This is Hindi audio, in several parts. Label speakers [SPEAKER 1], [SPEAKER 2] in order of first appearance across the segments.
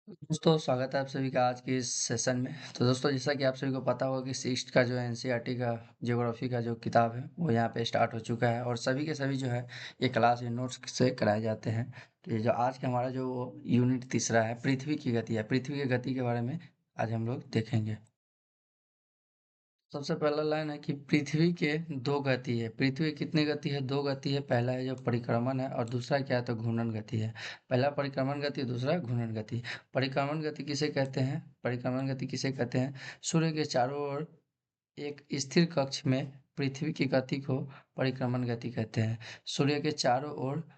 [SPEAKER 1] दोस्तों स्वागत है आप सभी का आज के इस सेशन में। तो दोस्तों जैसा कि आप सभी को पता होगा कि सिक्स्थ का जो एनसीईआरटी का ज्योग्राफी का जो किताब है वो यहाँ पे स्टार्ट हो चुका है और सभी के सभी जो है ये क्लास या नोट्स से कराए जाते हैं। तो ये जो आज का हमारा जो यूनिट तीसरा है पृथ्वी की गति है, पृथ्वी की गति के बारे में आज हम लोग देखेंगे। सबसे पहला लाइन है कि पृथ्वी के दो गति है। पृथ्वी की कितनी गति है? दो गति है। पहला है जो परिक्रमण है और दूसरा क्या है? तो घूर्णन गति है। पहला परिक्रमण गति, दूसरा घूर्णन गति। परिक्रमण गति किसे कहते हैं? परिक्रमण गति किसे कहते हैं? सूर्य के चारों ओर एक स्थिर कक्ष में पृथ्वी की गति को परिक्रमण गति कहते हैं। सूर्य के चारों ओर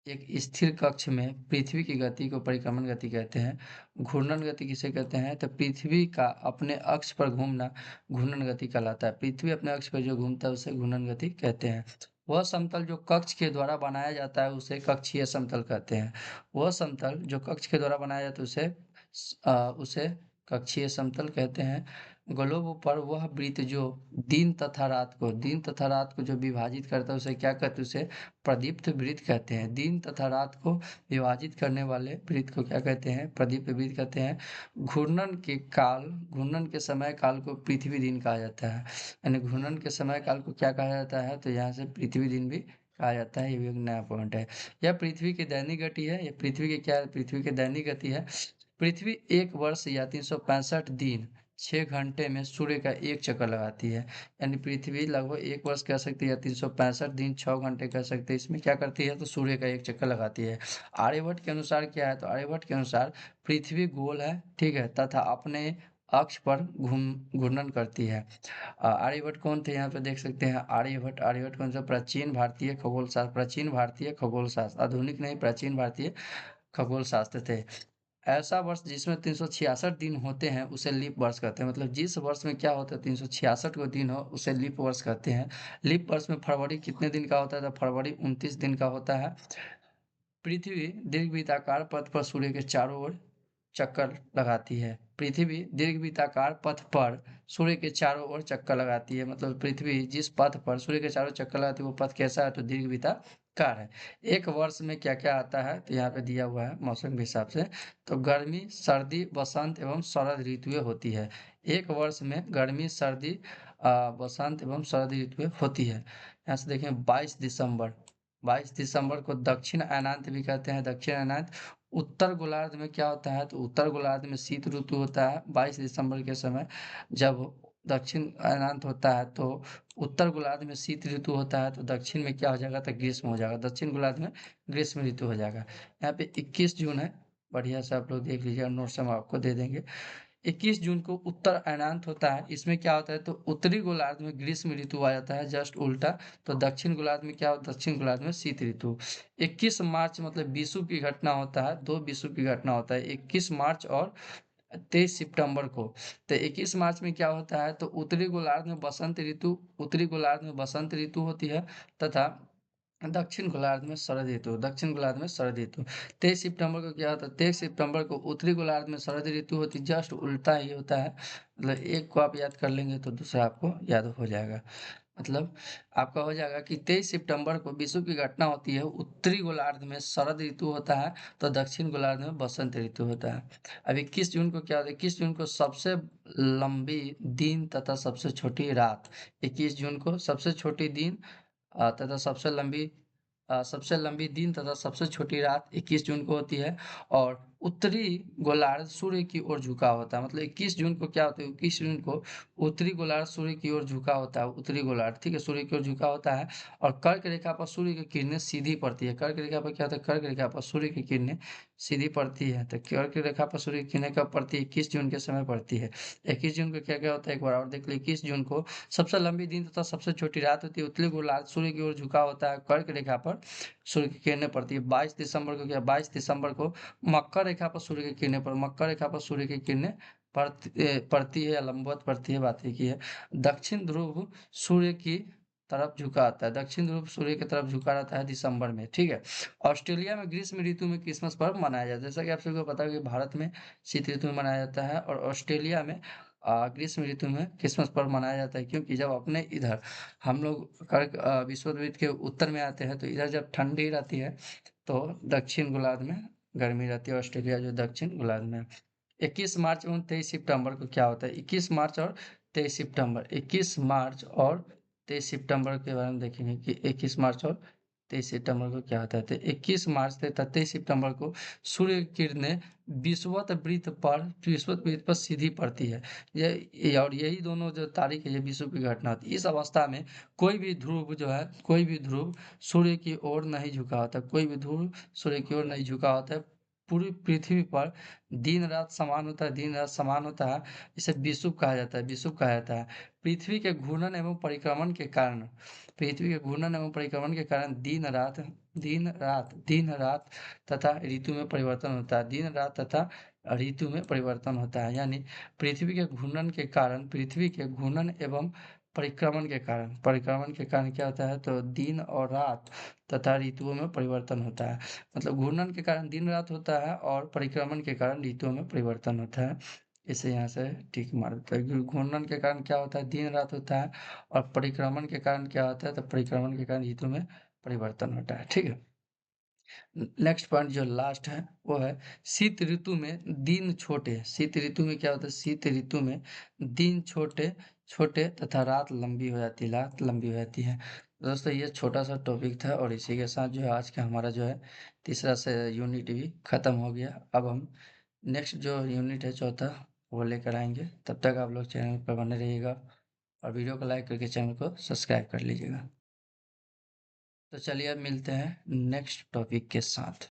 [SPEAKER 1] एक स्थिर कक्ष में पृथ्वी की गति को परिक्रमण गति कहते हैं। घूर्णन गति किसे कहते हैं? तो पृथ्वी का अपने अक्ष पर घूमना घूर्णन गति कहलाता है। पृथ्वी अपने अक्ष पर जो घूमता है उसे घूर्णन गति कहते हैं। वह समतल जो कक्ष के द्वारा बनाया जाता है उसे कक्षीय समतल कहते हैं। वह समतल जो कक्ष के द्वारा बनाया जाता है उसे कक्षीय समतल कहते हैं। ग्लोब पर वह वृत्त जो दिन तथा रात को जो विभाजित करता है उसे क्या कहते हैं? उसे प्रदीप्त वृत्त कहते हैं। दिन तथा रात को विभाजित करने वाले वृत्त को क्या कहते हैं? प्रदीप्त वृत्त कहते हैं। घूर्णन के समय काल को पृथ्वी दिन कहा जाता है। यानी घूर्णन के समय काल को क्या कहा जाता है? तो यहाँ से पृथ्वी दिन भी कहा जाता है। ये भी एक नया पॉइंट है। यह पृथ्वी की दैनिक गति है। यह पृथ्वी की क्या है? पृथ्वी की दैनिक गति है। पृथ्वी एक वर्ष या 365 दिन 6 घंटे में सूर्य का एक चक्कर लगाती है। यानी पृथ्वी लगभग एक वर्ष कह सकते हैं या 365 दिन 6 घंटे कह सकते हैं, इसमें क्या करती है? तो सूर्य का एक चक्कर लगाती है। आर्यभट्ट के अनुसार क्या है? तो आर्यभट्ट के अनुसार पृथ्वी गोल है, ठीक है, तथा अपने अक्ष पर घूर्णन करती है। आर्यभट्ट कौन थे? यहाँ पे देख सकते हैं आर्यभट्ट। आर्यभट्ट कौन सा? प्राचीन भारतीय खगोल शास्त्र, प्राचीन भारतीय खगोल शास्त्र, आधुनिक नहीं, प्राचीन भारतीय खगोल शास्त्र थे। ऐसा वर्ष जिसमें 366 दिन होते हैं उसे लीप वर्ष कहते हैं। मतलब जिस वर्ष में क्या होता है 366 को दिन हो उसे लीप वर्ष कहते हैं। लीप वर्ष में फरवरी कितने दिन का होता है? तो फरवरी 29 दिन का होता है। पृथ्वी दीर्घवृत्ताकार पथ पर सूर्य के चारों ओर चक्कर लगाती है। पृथ्वी दीर्घवृत्ताकार पथ पर सूर्य के चारों ओर चक्कर लगाती है। मतलब पृथ्वी जिस पथ पर सूर्य के चारों चक्कर लगाती है वो पथ कैसा है? तो दीर्घवृत्ताकार है। एक वर्ष में क्या क्या आता है? तो यहाँ पे दिया हुआ है मौसम के हिसाब से। तो गर्मी, सर्दी, बसंत एवं शरद ऋतुएं होती है। एक वर्ष में गर्मी, सर्दी, बसंत एवं शरद ऋतुएं होती है। यहाँ से देखें 22 दिसंबर, 22 दिसंबर को दक्षिण अयनांत भी कहते हैं। दक्षिण अयनांत उत्तर गोलार्ध में क्या होता है? तो उत्तर गोलार्ध में शीत ऋतु होता है 22 दिसंबर के समय। जब दक्षिण अयनांत होता है तो उत्तर गोलार्ध में शीत ऋतु होता है, तो दक्षिण में क्या हो जाएगा? तो ग्रीष्म हो जाएगा। दक्षिण गोलार्ध में ग्रीष्म ऋतु हो जाएगा। यहाँ पे 21 जून है, बढ़िया से आप लोग देख लीजिएगा, नोट्स हम आपको दे देंगे। 21 जून को उत्तर अयनांत होता है। इसमें क्या होता है? तो उत्तरी गोलार्ध में ग्रीष्म ऋतु आ जाता है, जस्ट उल्टा। तो दक्षिण गोलार्ध में क्या होता है? दक्षिण गोलार्ध में शीत ऋतु। 21 मार्च मतलब विषुव की घटना होता है, दो विषुव की घटना होता है, 21 मार्च और 23 सितंबर को। तो 21 मार्च में क्या होता है? तो उत्तरी गोलार्ध में बसंत ऋतु होती है तथा दक्षिण गोलार्ध में शरद ऋतु। 23 सितंबर को क्या होता है? 23 सितंबर को उत्तरी गोलार्ध में शरद ऋतु होती है, जस्ट उल्टा ही होता है। मतलब एक को आप याद कर लेंगे तो दूसरा आपको याद हो जाएगा। मतलब आपका हो जाएगा कि 23 सितंबर को विषुव की घटना होती है, उत्तरी गोलार्ध में शरद ऋतु होता है, तो दक्षिण गोलार्ध में बसंत ऋतु होता है। अब 21 जून को क्या होता है? 21 जून को सबसे लंबी दिन तथा सबसे छोटी रात। 21 जून को सबसे छोटी दिन तथा सबसे लंबी दिन तथा सबसे छोटी रात 21 जून को होती है। और उत्तरी गोलार्ध सूर्य की ओर झुका होता है। मतलब 21 जून को क्या होता है? 21 जून को उत्तरी गोलार्ध सूर्य की ओर झुका होता है। उत्तरी गोलार्ध, ठीक है, सूर्य की ओर झुका होता है। और कर्क रेखा पर सूर्य की किरणें सीधी पड़ती है। कर्क रेखा पर क्या होता है? कर्क रेखा पर सूर्य की किरणें सीधी पड़ती है। तो कर्क रेखा पर सूर्य की किरणें कब पड़ती है? 21 जून के समय पड़ती है। 21 जून को क्या क्या होता है? एक बार और देख लीजिए। 21 जून को सबसे लंबी दिन तथा सबसे छोटी रात होती है। उत्तरी गोलार्ध सूर्य की ओर झुका होता है। कर्क रेखा पर सूर्य की किरणें पड़ती है। 22 दिसंबर को क्या? 22 दिसंबर को मकर रेखा पर सूर्य की किरणें पर मकर रेखा पर सूर्य की किरणें पड़ती है या लंबवत पड़ती है, बात एक ही है। दक्षिण ध्रुव सूर्य की तरफ झुका आता है। दक्षिण ध्रुव सूर्य की तरफ झुका रहता है दिसंबर में, ठीक है। ऑस्ट्रेलिया में ग्रीष्म ऋतु में क्रिसमस पर्व मनाया जाता है। जैसा कि आप सभी को पता है कि भारत में शीत ऋतु में मनाया जाता है और ऑस्ट्रेलिया में ग्रीष्म ऋतु में क्रिसमस पर्व मनाया जाता है। क्योंकि जब अपने इधर हम लोग विश्व द्वीप के उत्तर में आते हैं तो इधर जब ठंडी रहती है तो दक्षिण गोलार्ध में गर्मी रहती है, ऑस्ट्रेलिया जो दक्षिण गोलार्ध में है। 21 मार्च एवं 23 सितंबर को क्या होता है? 21 मार्च और 23 सितंबर, 21 मार्च और 23 सितंबर के बारे में देखेंगे कि 21 मार्च और 23 सितंबर को क्या होता है। तो 21 मार्च तथा 23 सितंबर को सूर्य की किरणें विषुवत वृत्त पर सीधी पड़ती है। और यही दोनों जो तारीख है, ये विश्व की घटना होती है। इस अवस्था में कोई भी ध्रुव जो है, कोई भी ध्रुव सूर्य की ओर नहीं झुका होता, कोई भी ध्रुव सूर्य की ओर नहीं झुका होता है। पूरी पृथ्वी पर दिन रात समान होता है, दिन रात समान होता है। इसे विषुव कहा जाता है, विषुव कहा जाता है। पृथ्वी के घूर्णन एवं परिक्रमण के कारण, पृथ्वी के घूर्णन एवं परिक्रमण के कारण दिन रात तथा ऋतु में परिवर्तन होता है, दिन रात तथा ऋतु में परिवर्तन होता है। यानी पृथ्वी के घूर्णन के कारण, पृथ्वी के घूर्णन एवं परिक्रमण के कारण क्या होता है? तो दिन और रात तथा ऋतुओं में परिवर्तन होता है। मतलब घूर्णन के कारण दिन रात होता है और परिक्रमण के कारण ऋतुओं में परिवर्तन होता है। इसे यहाँ से टिक मार देते हैं। घूर्णन के कारण क्या होता है? दिन रात होता है। और परिक्रमण के कारण क्या होता है? तो परिक्रमण के कारण ऋतु में परिवर्तन होता है। ठीक है। नेक्स्ट पॉइंट जो लास्ट है वो है शीत ऋतु में दिन छोटे। शीत ऋतु में क्या होता है? शीत ऋतु में दिन छोटे छोटे तथा रात लंबी हो जाती है, रात लंबी हो जाती है। दोस्तों ये छोटा सा टॉपिक था और इसी के साथ जो है आज का हमारा जो है तीसरा से यूनिट भी खत्म हो गया। अब हम नेक्स्ट जो यूनिट है चौथा, वो लेकर आएंगे। तब तक आप लोग चैनल पर बने रहिएगा और वीडियो को लाइक करके चैनल को सब्सक्राइब कर लीजिएगा। तो चलिए अब मिलते हैं नेक्स्ट टॉपिक के साथ।